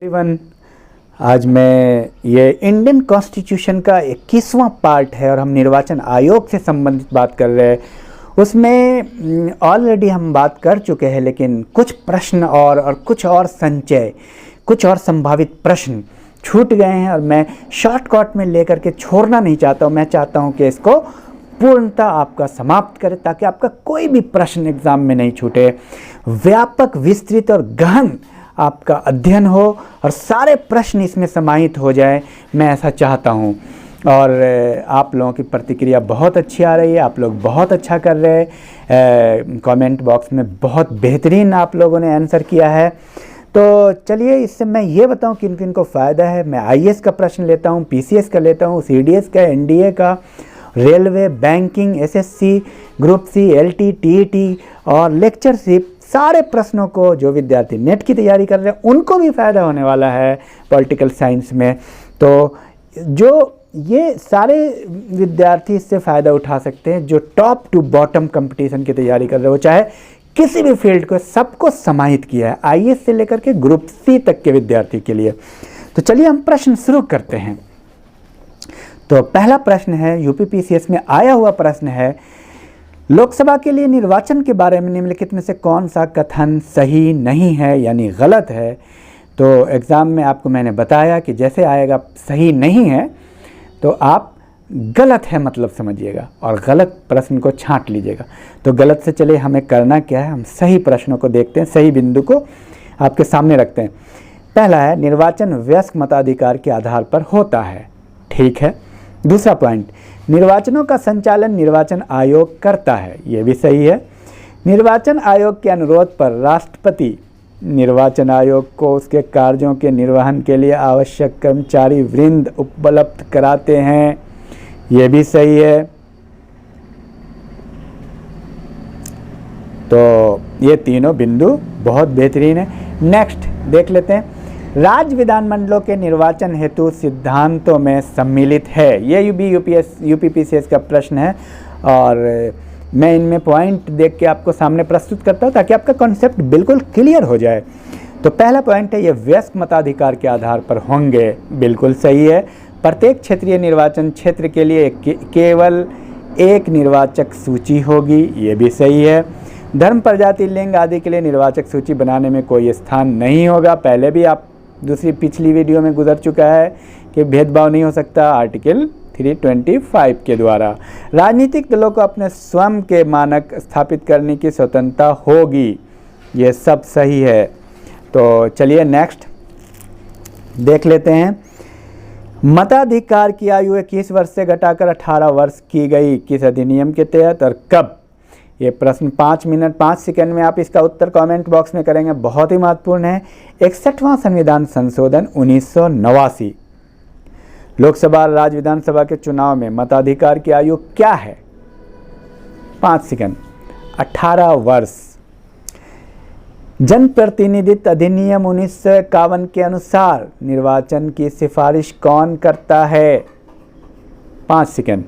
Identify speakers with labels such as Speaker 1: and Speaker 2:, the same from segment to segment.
Speaker 1: Everyone, आज मैं ये इंडियन कॉन्स्टिट्यूशन का 21वां पार्ट है और हम निर्वाचन आयोग से संबंधित बात कर रहे हैं। उसमें ऑलरेडी हम बात कर चुके हैं, लेकिन कुछ प्रश्न और कुछ और संचय, कुछ और संभावित प्रश्न छूट गए हैं और मैं शॉर्टकट में लेकर के छोड़ना नहीं चाहता हूँ। मैं चाहता हूँ कि इसको पूर्णतः आपका समाप्त करें ताकि आपका कोई भी प्रश्न एग्जाम में नहीं छूटे। व्यापक, विस्तृत और गहन आपका अध्ययन हो और सारे प्रश्न इसमें समाहित हो जाए, मैं ऐसा चाहता हूँ। और आप लोगों की प्रतिक्रिया बहुत अच्छी आ रही है, आप लोग बहुत अच्छा कर रहे हैं। कमेंट बॉक्स में बहुत बेहतरीन आप लोगों ने आंसर किया है। तो चलिए, इससे मैं ये बताऊं किन किन को फ़ायदा है। मैं आईएएस का प्रश्न लेता हूं, पीसीएस का लेता हूं, सीडीएस का, एनडीए का, railway, banking, SSC, group C, LT, TET और लेक्चरशिप, सारे प्रश्नों को जो विद्यार्थी नेट की तैयारी कर रहे हैं उनको भी फ़ायदा होने वाला है पॉलिटिकल साइंस में। तो जो ये सारे विद्यार्थी इससे फ़ायदा उठा सकते हैं जो टॉप टू बॉटम कंपटीशन की तैयारी कर रहे हो, चाहे किसी भी फील्ड को, सबको समाहित किया है, आईएएस से लेकर के ग्रुप सी तक के विद्यार्थी के लिए। तो चलिए हम प्रश्न शुरू करते हैं। तो पहला प्रश्न है, यूपीपीसीएस में आया हुआ प्रश्न है, लोकसभा के लिए निर्वाचन के बारे में निम्नलिखित में से कौन सा कथन सही नहीं है यानी गलत है। तो एग्ज़ाम में आपको मैंने बताया कि जैसे आएगा सही नहीं है तो आप गलत है मतलब समझिएगा और गलत प्रश्न को छांट लीजिएगा। तो गलत से चले हमें करना क्या है, हम सही प्रश्नों को देखते हैं, सही बिंदु को आपके सामने रखते हैं। पहला है, निर्वाचन वयस्क मताधिकार के आधार पर होता है, ठीक है। दूसरा पॉइंट, निर्वाचनों का संचालन निर्वाचन आयोग करता है, यह भी सही है। निर्वाचन आयोग के अनुरोध पर राष्ट्रपति निर्वाचन आयोग को उसके कार्यों के निर्वहन के लिए आवश्यक कर्मचारी वृंद उपलब्ध कराते हैं, यह भी सही है। तो ये तीनों बिंदु बहुत बेहतरीन है। नेक्स्ट देख लेते हैं, राज्य विधानमंडलों के निर्वाचन हेतु सिद्धांतों में सम्मिलित है, ये भी यूपीपीसीएस का प्रश्न है और मैं इनमें पॉइंट देख के आपको सामने प्रस्तुत करता हूँ ताकि आपका कॉन्सेप्ट बिल्कुल क्लियर हो जाए। तो पहला पॉइंट है, ये वयस्क मताधिकार के आधार पर होंगे, बिल्कुल सही है। प्रत्येक क्षेत्रीय निर्वाचन क्षेत्र के लिए केवल एक निर्वाचक सूची होगी, ये भी सही है। धर्म, प्रजाति, लिंग आदि के लिए निर्वाचक सूची बनाने में कोई स्थान नहीं होगा, पहले भी आप पिछली वीडियो में गुजर चुका है कि भेदभाव नहीं हो सकता आर्टिकल 325 के द्वारा। राजनीतिक दलों को अपने स्वयं के मानक स्थापित करने की स्वतंत्रता होगी, ये सब सही है। तो चलिए नेक्स्ट देख लेते हैं, मताधिकार की आयु 21 वर्ष से घटाकर 18 वर्ष की गई, किस अधिनियम के तहत और कब। ये प्रश्न 5 मिनट 5 सेकंड में आप इसका उत्तर कमेंट बॉक्स में करेंगे, बहुत ही महत्वपूर्ण है। 61वां संविधान संशोधन 1989। लोकसभा और राज्य विधानसभा के चुनाव में मताधिकार की आयु क्या है, 5 सेकंड, 18 वर्ष। जनप्रतिनिधित्व अधिनियम 1951 के अनुसार निर्वाचन की सिफारिश कौन करता है, 5 सेकंड,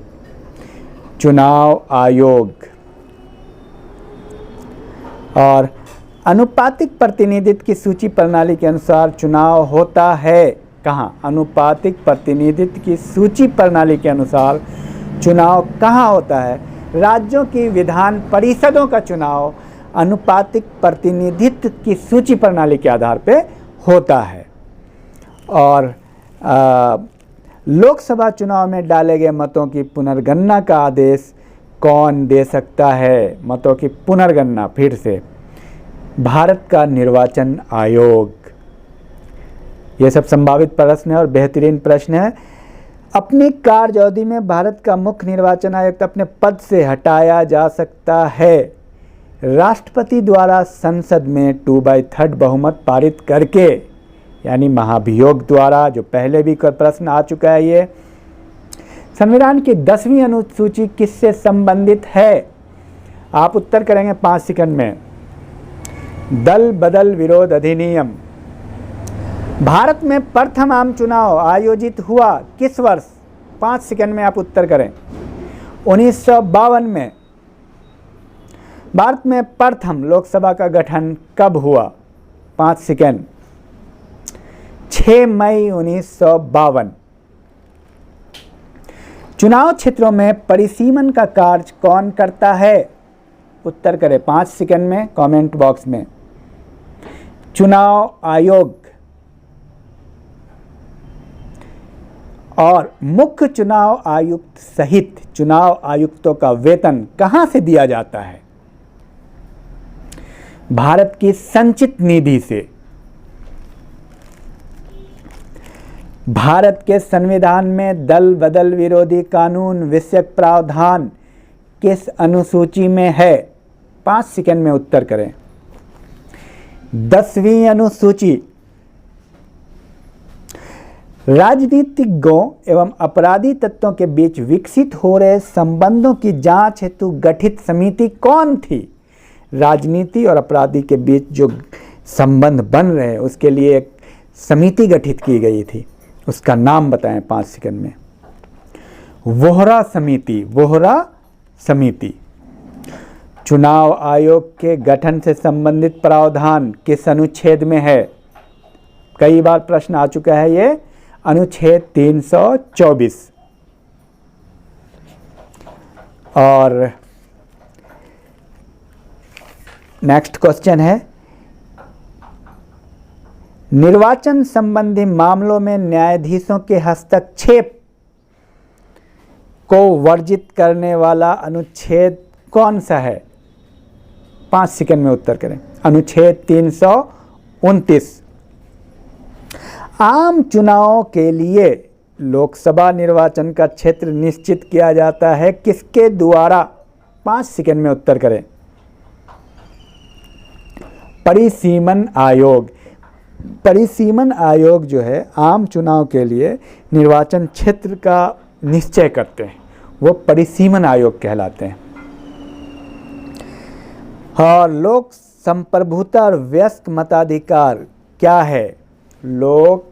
Speaker 1: चुनाव आयोग। और अनुपातिक प्रतिनिधित्व की सूची प्रणाली के अनुसार चुनाव होता है कहाँ, अनुपातिक प्रतिनिधित्व की सूची प्रणाली के अनुसार चुनाव कहाँ होता है, राज्यों की विधान परिषदों का चुनाव अनुपातिक प्रतिनिधित्व की सूची प्रणाली के आधार पे होता है। और लोकसभा चुनाव में डाले गए मतों की पुनर्गणना का आदेश कौन दे सकता है, मतों की पुनर्गणना, फिर से भारत का निर्वाचन आयोग। ये सब संभावित प्रश्न है और बेहतरीन प्रश्न है। अपनी कार्य अवधि में भारत का मुख्य निर्वाचन आयुक्त अपने पद से हटाया जा सकता है राष्ट्रपति द्वारा संसद में 2/3 बहुमत पारित करके, यानी महाभियोग द्वारा, जो पहले भी प्रश्न आ चुका है। ये संविधान की 10वीं अनुसूची किससे संबंधित है, आप उत्तर करेंगे 5 सेकंड में। दल बदल विरोध अधिनियम। भारत में प्रथम आम चुनाव आयोजित हुआ किस वर्ष, 5 सेकंड में आप उत्तर करें। 1952 में। भारत में प्रथम लोकसभा का गठन कब हुआ, 5 सेकंड। 6 मई 1952। चुनाव क्षेत्रों में परिसीमन का कार्य कौन करता है? उत्तर करें 5 सेकंड में कमेंट बॉक्स में। चुनाव आयोग। और मुख्य चुनाव आयुक्त सहित चुनाव आयुक्तों का वेतन कहां से दिया जाता है? भारत की संचित निधि से। भारत के संविधान में दल बदल विरोधी कानून विषयक प्रावधान किस अनुसूची में है? 5 सेकंड में उत्तर करें। 10वीं अनुसूची। राजनीतिज्ञों एवं अपराधी तत्वों के बीच विकसित हो रहे संबंधों की जांच हेतु गठित समिति कौन थी? राजनीति और अपराधी के बीच जो संबंध बन रहे हैं उसके लिए एक समिति गठित की गई थी, उसका नाम बताएं 5 सेकंड में। वोहरा समिति। वोहरा समिति। चुनाव आयोग के गठन से संबंधित प्रावधान किस अनुच्छेद में है? कई बार प्रश्न आ चुका है ये। अनुच्छेद 324। और नेक्स्ट क्वेश्चन है, निर्वाचन संबंधी मामलों में न्यायाधीशों के हस्तक्षेप को वर्जित करने वाला अनुच्छेद कौन सा है? 5 सेकंड में उत्तर करें। अनुच्छेद 329। आम चुनावों के लिए लोकसभा निर्वाचन का क्षेत्र निश्चित किया जाता है किसके द्वारा? 5 सेकंड में उत्तर करें। परिसीमन आयोग। परिसीमन आयोग जो है आम चुनाव के लिए निर्वाचन क्षेत्र का निश्चय करते हैं, वो परिसीमन आयोग कहलाते हैं। और लोक संप्रभुता और वयस्क मताधिकार क्या है? लोक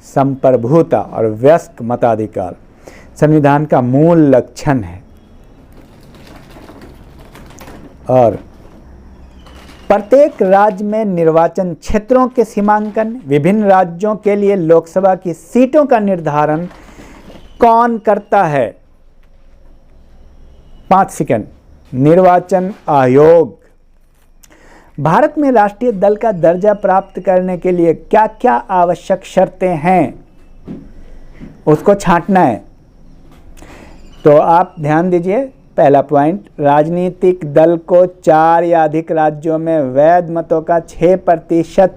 Speaker 1: संप्रभुता और वयस्क मताधिकार संविधान का मूल लक्षण है। और प्रत्येक राज्य में निर्वाचन क्षेत्रों के सीमांकन, विभिन्न राज्यों के लिए लोकसभा की सीटों का निर्धारण कौन करता है? 5 सेकंड। निर्वाचन आयोग। भारत में राष्ट्रीय दल का दर्जा प्राप्त करने के लिए क्या क्या आवश्यक शर्तें हैं? उसको छांटना है। तो आप ध्यान दीजिए। पहला पॉइंट, राजनीतिक दल को 4 या अधिक राज्यों में वैध मतों का 6%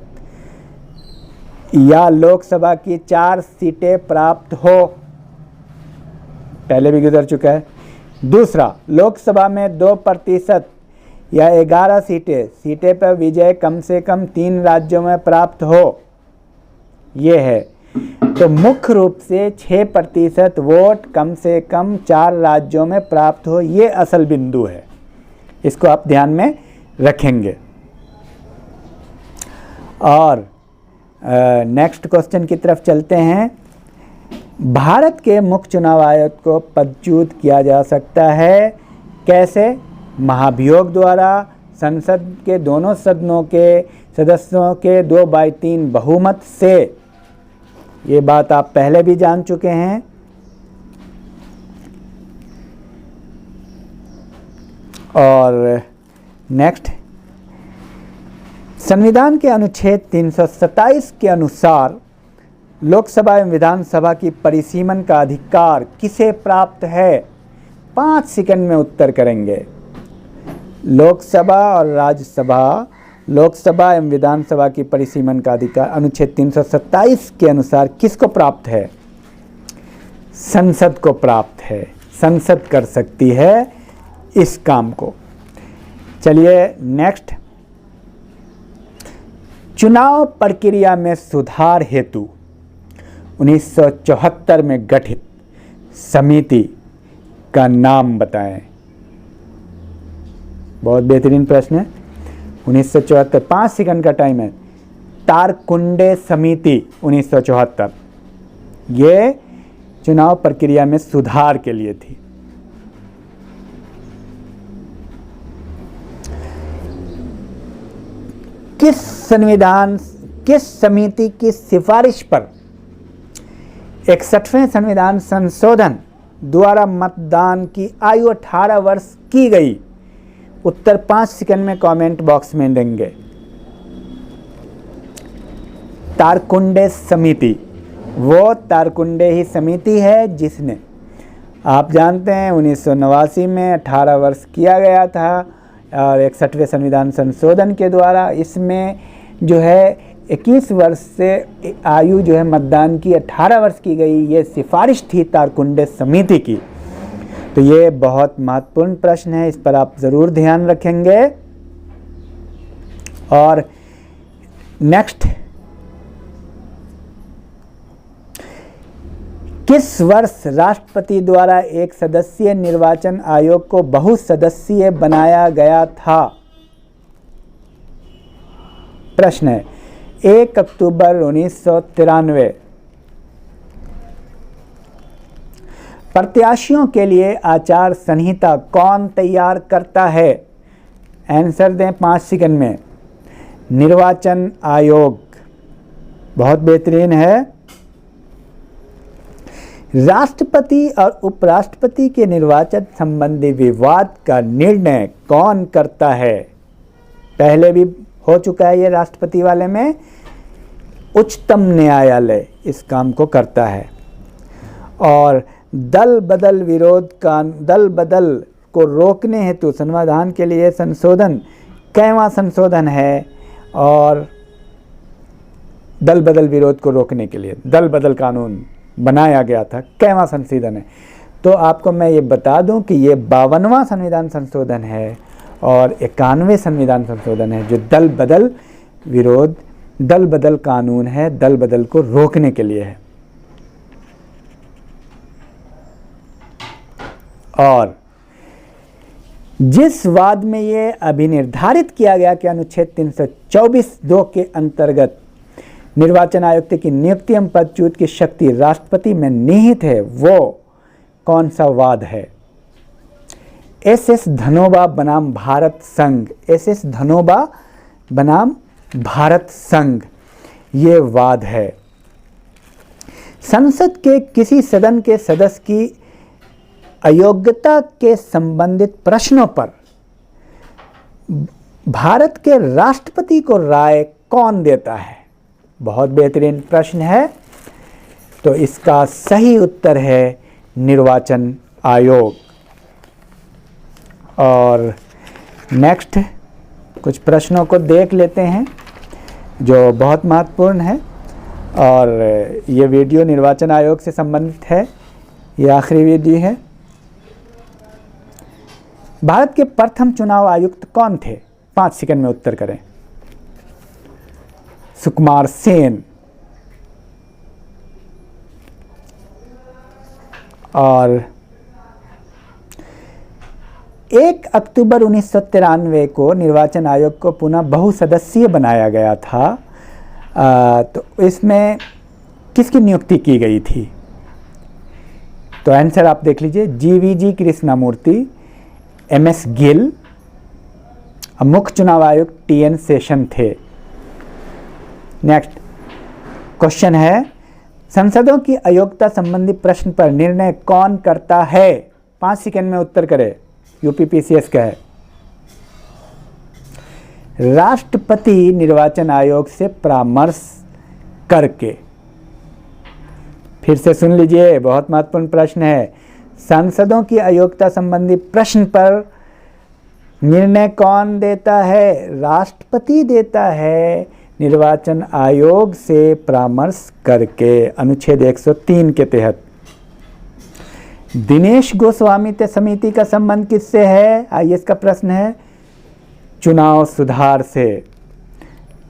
Speaker 1: या लोकसभा की 4 सीटें प्राप्त हो। पहले भी गुजर चुका है। दूसरा, लोकसभा में 2% या 11 सीटें पर विजय कम से कम 3 राज्यों में प्राप्त हो। ये है। तो मुख्य रूप से 6% वोट कम से कम 4 राज्यों में प्राप्त हो, ये असल बिंदु है। इसको आप ध्यान में रखेंगे। और नेक्स्ट क्वेश्चन की तरफ चलते हैं। भारत के मुख्य चुनाव आयुक्त को पदच्युत किया जा सकता है कैसे? महाभियोग द्वारा, संसद के दोनों सदनों के सदस्यों के 2/3 बहुमत से। ये बात आप पहले भी जान चुके हैं। और नेक्स्ट, संविधान के अनुच्छेद 327 के अनुसार लोकसभा एवं विधानसभा की परिसीमन का अधिकार किसे प्राप्त है? 5 सेकंड में उत्तर करेंगे। लोकसभा और राज्यसभा, लोकसभा एवं विधानसभा की परिसीमन का अधिकार अनुच्छेद 327 के अनुसार किसको प्राप्त है? संसद को प्राप्त है। संसद कर सकती है इस काम को। चलिए नेक्स्ट, चुनाव प्रक्रिया में सुधार हेतु 1974 में गठित समिति का नाम बताएं। बहुत बेहतरीन प्रश्न है। 1974, 5 सेकंड का टाइम है। तारकुंडे समिति 1974, ये चुनाव प्रक्रिया में सुधार के लिए थी। किस समिति की सिफारिश पर 61वें संविधान संशोधन द्वारा मतदान की आयु 18 वर्ष की गई? उत्तर 5 सेकंड में कमेंट बॉक्स में देंगे। तारकुंडे समिति, वो तारकुंडे ही समिति है जिसने, आप जानते हैं 1989 में 18 वर्ष किया गया था और 61वें संविधान संशोधन के द्वारा इसमें जो है 21 वर्ष से आयु जो है मतदान की 18 वर्ष की गई। ये सिफारिश थी तारकुंडे समिति की। तो ये बहुत महत्वपूर्ण प्रश्न है, इस पर आप ज़रूर ध्यान रखेंगे। और नेक्स्ट, किस वर्ष राष्ट्रपति द्वारा एक सदस्यीय निर्वाचन आयोग को बहुसदस्यीय बनाया गया था? प्रश्न है 1 अक्टूबर 1993। प्रत्याशियों के लिए आचार संहिता कौन तैयार करता है? आंसर दें 5 सेकंड में। निर्वाचन आयोग। बहुत बेहतरीन है। राष्ट्रपति और उपराष्ट्रपति के निर्वाचन संबंधी विवाद का निर्णय कौन करता है? पहले भी हो चुका है ये राष्ट्रपति वाले में। उच्चतम न्यायालय इस काम को करता है। और दल बदल को रोकने हेतु संविधान के लिए संशोधन कैवां संशोधन है? और दल बदल विरोध को रोकने के लिए दल बदल कानून बनाया गया था, कैवां संशोधन है? तो आपको मैं ये बता दूं कि ये 52वां संविधान संशोधन है और 91वें संविधान संशोधन है जो दल बदल विरोध, दल बदल कानून है, दल बदल को रोकने के लिए है। और जिस वाद में ये अभिनिर्धारित किया गया कि अनुच्छेद 324(2) के अंतर्गत निर्वाचन आयुक्त की नियुक्ति एवं पदच्युत की शक्ति राष्ट्रपति में निहित है, वो कौन सा वाद है? एस धनोबा बनाम भारत संघ, एस धनोबा बनाम भारत संघ, ये वाद है। संसद के किसी सदन के सदस्य की अयोग्यता के संबंधित प्रश्नों पर भारत के राष्ट्रपति को राय कौन देता है? बहुत बेहतरीन प्रश्न है। तो इसका सही उत्तर है निर्वाचन आयोग। और नेक्स्ट कुछ प्रश्नों को देख लेते हैं जो बहुत महत्वपूर्ण है। और ये वीडियो निर्वाचन आयोग से संबंधित है, ये आखिरी वीडियो है। भारत के प्रथम चुनाव आयुक्त कौन थे? 5 सेकंड में उत्तर करें। सुकुमार सेन। और 1 अक्टूबर 1993 को निर्वाचन आयोग को पुनः बहुसदस्यीय बनाया गया था। तो इसमें किसकी नियुक्ति की गई थी? तो आंसर आप देख लीजिए। GVG कृष्णमूर्ति, MS गिल, मुख्य चुनाव आयुक्त TN शेषन थे। नेक्स्ट क्वेश्चन है, संसदों की अयोग्यता संबंधी प्रश्न पर निर्णय कौन करता है? 5 सेकंड में उत्तर करें। UPPCS का है। राष्ट्रपति निर्वाचन आयोग से परामर्श करके। फिर से सुन लीजिए, बहुत महत्वपूर्ण प्रश्न है। सांसदों की अयोग्यता संबंधी प्रश्न पर निर्णय कौन देता है? राष्ट्रपति देता है निर्वाचन आयोग से परामर्श करके, अनुच्छेद 103 के तहत। दिनेश गोस्वामी समिति का संबंध किससे है? आईएएस का प्रश्न है। चुनाव सुधार से।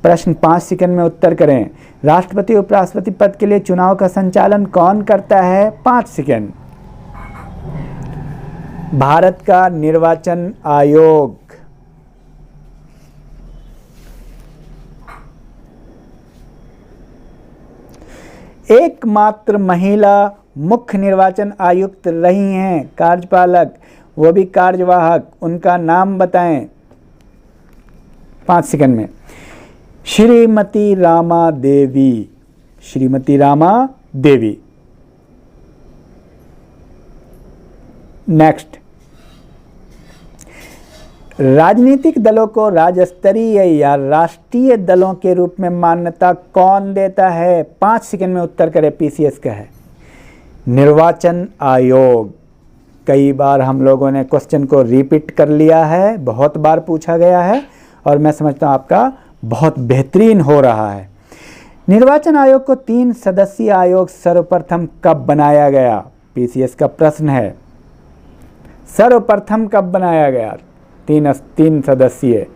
Speaker 1: प्रश्न 5 सेकंड में उत्तर करें। राष्ट्रपति उपराष्ट्रपति पद के लिए चुनाव का संचालन कौन करता है? 5 सेकंड। भारत का निर्वाचन आयोग। एकमात्र महिला मुख्य निर्वाचन आयुक्त रही हैं, कार्यपालक, वो भी कार्यवाहक, उनका नाम बताएं 5 सेकंड में। श्रीमती रामा देवी, श्रीमती रामा देवी। नेक्स्ट, राजनीतिक दलों को राज्य स्तरीय या राष्ट्रीय दलों के रूप में मान्यता कौन देता है? 5 सेकंड में उत्तर करें। पीसीएस का है निर्वाचन आयोग। कई बार हम लोगों ने क्वेश्चन को रिपीट कर लिया है, बहुत बार पूछा गया है और मैं समझता हूँ आपका बहुत बेहतरीन हो रहा है। निर्वाचन आयोग को 3 सदस्यीय आयोग सर्वप्रथम कब बनाया गया? पीसीएस का प्रश्न है, सर्वप्रथम कब बनाया गया? 3 सदस्यीय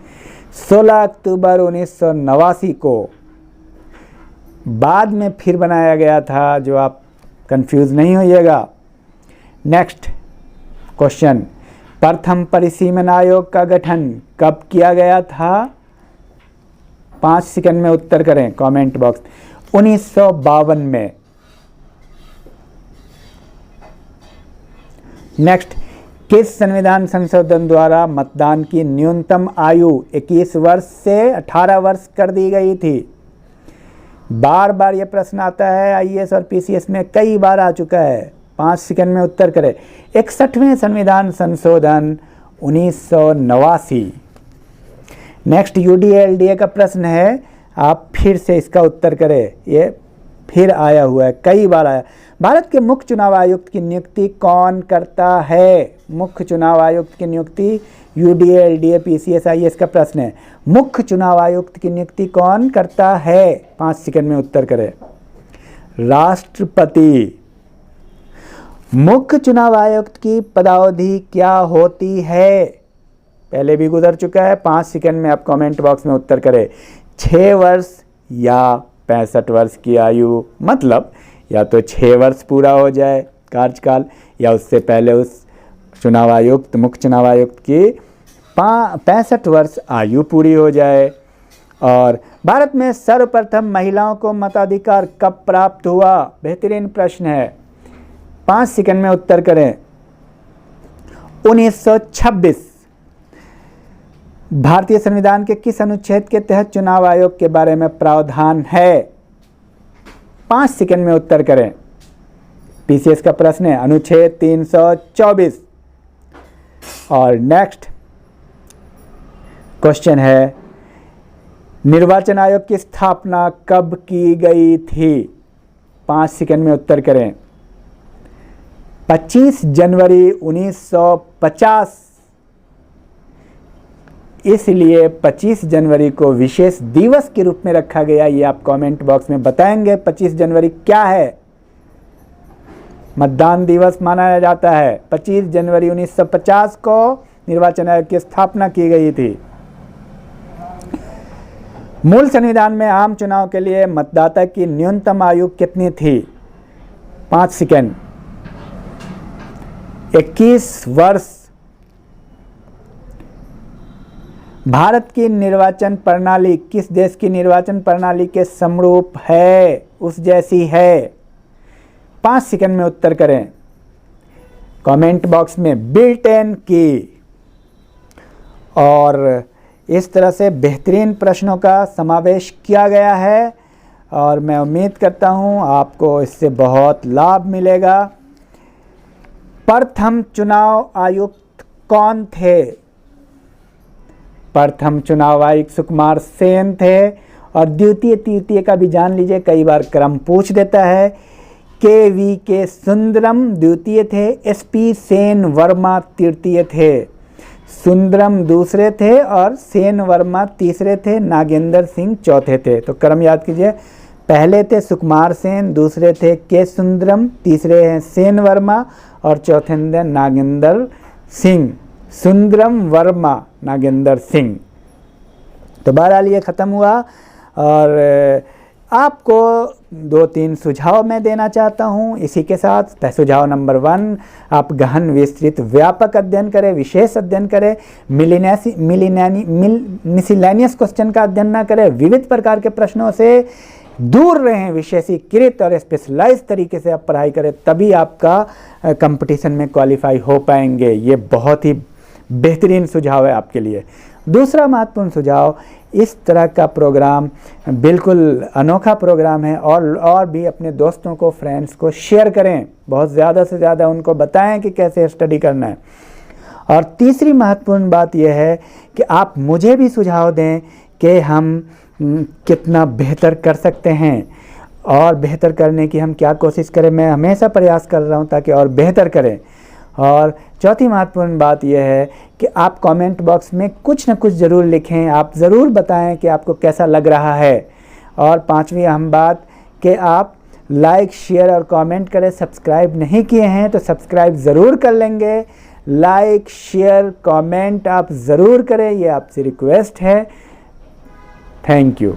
Speaker 1: 16 अक्टूबर 1989 को। बाद में फिर बनाया गया था, जो आप कंफ्यूज नहीं होइएगा। नेक्स्ट क्वेश्चन, प्रथम परिसीमन आयोग का गठन कब किया गया था? 5 सेकंड में उत्तर करें कमेंट बॉक्स। 1952 में। नेक्स्ट, किस संविधान संशोधन द्वारा मतदान की न्यूनतम आयु 21 वर्ष से 18 वर्ष कर दी गई थी? बार बार ये प्रश्न आता है आईएएस और पीसीएस में, कई बार आ चुका है। 5 सेकंड में उत्तर करें। 61वें संविधान संशोधन 1989। नेक्स्ट, यूडीएलडीए का प्रश्न है, आप फिर से इसका उत्तर करें। ये फिर आया हुआ है, कई बार आया। भारत के मुख्य चुनाव आयुक्त की नियुक्ति कौन करता है? मुख्य चुनाव आयुक्त की नियुक्ति यूडीएलडीए पीसीएस आईएएस का प्रश्न है। मुख्य चुनाव आयुक्त की नियुक्ति कौन करता है? 5 सेकंड में उत्तर करें। राष्ट्रपति। मुख्य चुनाव आयुक्त की पदावधि क्या होती है? पहले भी गुजर चुका है। 5 सेकंड में आप कमेंट बॉक्स में उत्तर करें। 6 वर्ष या 65 वर्ष की आयु, मतलब या तो 6 वर्ष पूरा हो जाए कार्यकाल या उससे पहले उस चुनाव आयुक्त, मुख्य चुनाव आयुक्त की 65 वर्ष आयु पूरी हो जाए। और भारत में सर्वप्रथम महिलाओं को मताधिकार कब प्राप्त हुआ? बेहतरीन प्रश्न है। 5 सेकंड में उत्तर करें। 1926। भारतीय संविधान के किस अनुच्छेद के तहत चुनाव आयोग के बारे में प्रावधान है? 5 सेकंड में उत्तर करें। पीसीएस का प्रश्न है, अनुच्छेद 324। और नेक्स्ट क्वेश्चन है, निर्वाचन आयोग की स्थापना कब की गई थी? 5 सेकंड में उत्तर करें। 25 जनवरी 1950। इसलिए 25 जनवरी को विशेष दिवस के रूप में रखा गया। ये आप कमेंट बॉक्स में बताएंगे 25 जनवरी क्या है? मतदान दिवस माना जाता है। 25 जनवरी 1950 को निर्वाचन आयोग की स्थापना की गई थी। मूल संविधान में आम चुनाव के लिए मतदाता की न्यूनतम आयु कितनी थी? 5 सेकंड। 21 वर्ष। भारत की निर्वाचन प्रणाली किस देश की निर्वाचन प्रणाली के समरूप है, उस जैसी है? 5 सेकंड में उत्तर करें कमेंट बॉक्स में। ब्रिटेन की। और इस तरह से बेहतरीन प्रश्नों का समावेश किया गया है और मैं उम्मीद करता हूं आपको इससे बहुत लाभ मिलेगा। प्रथम चुनाव आयुक्त कौन थे? प्रथम चुनाव आयुक्त सुकुमार सेन थे। और द्वितीय तृतीय का भी जान लीजिए, कई बार क्रम पूछ देता है। के सुंदरम द्वितीय थे, एसपी सेन वर्मा तृतीय थे। सुंदरम दूसरे थे और सेन वर्मा तीसरे थे, नागेंद्र सिंह चौथे थे। तो क्रम याद कीजिए, पहले थे सुकुमार सेन, दूसरे थे के सुंदरम, तीसरे हैं सेन वर्मा और चौथे थे नागेंद्र सिंह। सुंदरम वर्मा नागेंद्र सिंह। तो बहरहाल ये ख़त्म हुआ और आपको 2-3 सुझाव मैं देना चाहता हूँ इसी के साथ। सुझाव नंबर 1, आप गहन विस्तृत व्यापक अध्ययन करें, विशेष अध्ययन करें, मिसलेनियस क्वेश्चन का अध्ययन ना करें, विविध प्रकार के प्रश्नों से दूर रहें, विशेषीकृत और स्पेशलाइज तरीके से आप पढ़ाई करें, तभी आपका कंपटीशन में क्वालिफाई हो पाएंगे। ये बहुत ही बेहतरीन सुझाव है आपके लिए। दूसरा महत्वपूर्ण सुझाव, इस तरह का प्रोग्राम बिल्कुल अनोखा प्रोग्राम है, और भी अपने दोस्तों को, फ्रेंड्स को शेयर करें, बहुत ज़्यादा से ज़्यादा उनको बताएं कि कैसे स्टडी करना है। और तीसरी महत्वपूर्ण बात यह है कि आप मुझे भी सुझाव दें कि हम कितना बेहतर कर सकते हैं, और बेहतर करने की हम क्या कोशिश करें। मैं हमेशा प्रयास कर रहा हूं ताकि और बेहतर करें। और चौथी महत्वपूर्ण बात यह है कि आप कमेंट बॉक्स में कुछ न कुछ ज़रूर लिखें, आप ज़रूर बताएं कि आपको कैसा लग रहा है। और पांचवी अहम बात कि आप लाइक, शेयर और कमेंट करें। सब्सक्राइब नहीं किए हैं तो सब्सक्राइब ज़रूर कर लेंगे। लाइक, शेयर, कमेंट आप ज़रूर करें, ये आपसे रिक्वेस्ट है। Thank you.